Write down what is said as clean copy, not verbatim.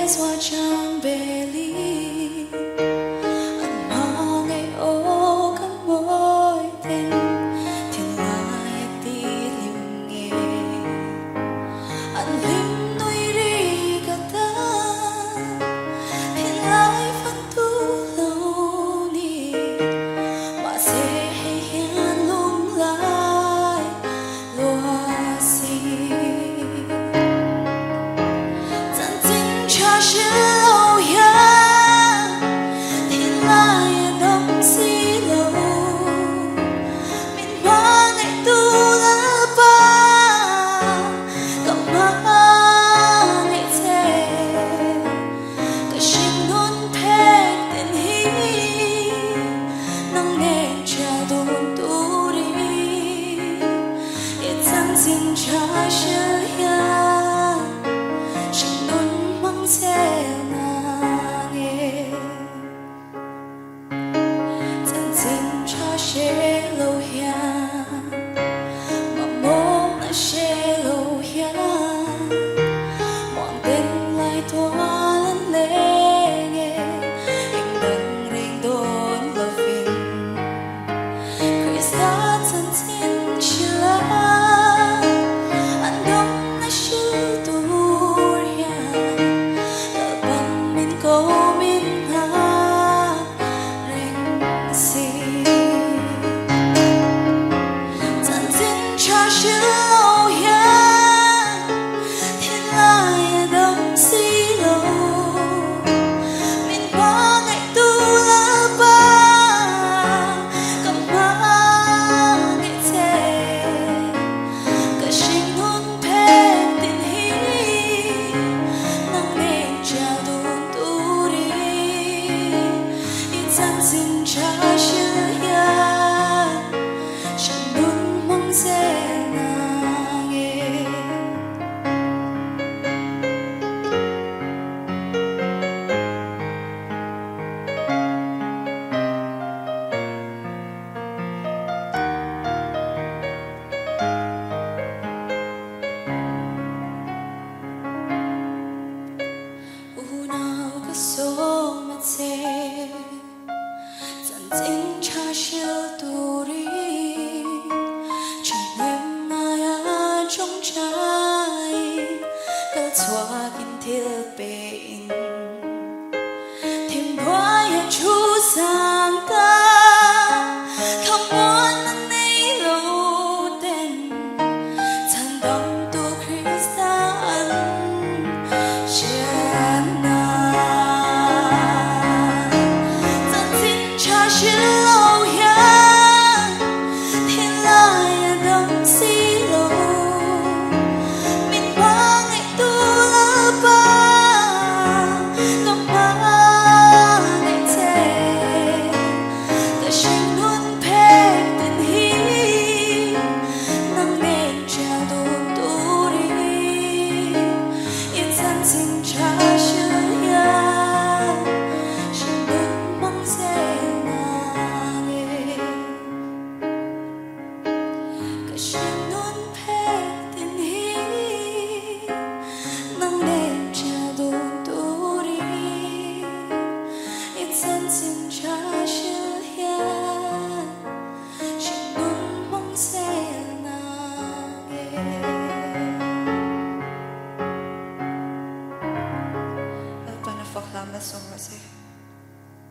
xóa trang bề ly anh mang ngày ô các mối tình thiên lại tí liêm nghề anh liêm nuôi đi cả ta thiên lại phát tu lâu ni mà sẽ hay hiền lung lại loa xì cha sẽ lâu ya thiên lai đông xí lâu mình hoa ngày tu la ba cầm hoa ngày thế cái xin non thế tên hi nắng đêm cha đồn tu đi ye chẳng xin cha sẽ ya sẽ nangé chân chính cho sẽ lâu ya mà mong là sẽ lâu ya mong tên lại toa lên nghe hình đằng riêng đốn là phiền Krista chân chính chỉ là anh đông là sự tu cô mình ha rình xì chân chính cho sự lâu ya thiên lai đông xí lâu mình qua ngày tu la ba cầm hoa ngày thế cả sinh hôn phê tình hi nắng đêm chào xin cha sẽ ya chẳng đúng mong sẽ nangé nào có số mà thế真cha sẽ tu đi chẳng em ai ở trong trái có xóa kinh thiết bên thêm quá ya chú sang ta không muốn anh ấy lâu tên chẳng đông tu Krista anh sẽ sẽ lâu ya thiên lai đông xí lâu mình qua ngày tu la ba cầm hoa ngày thế cả sinh luôn phê tình hi nắng đêm cha đồn tu đi yên gian xin cha sẽ ya chẳng đúng mong sẽ xin non phê tình hi nắng đêm cha đồn tu đi ít dân xin cha sẽ ya chẳng đúng mong sẽ nangé Para proclamação você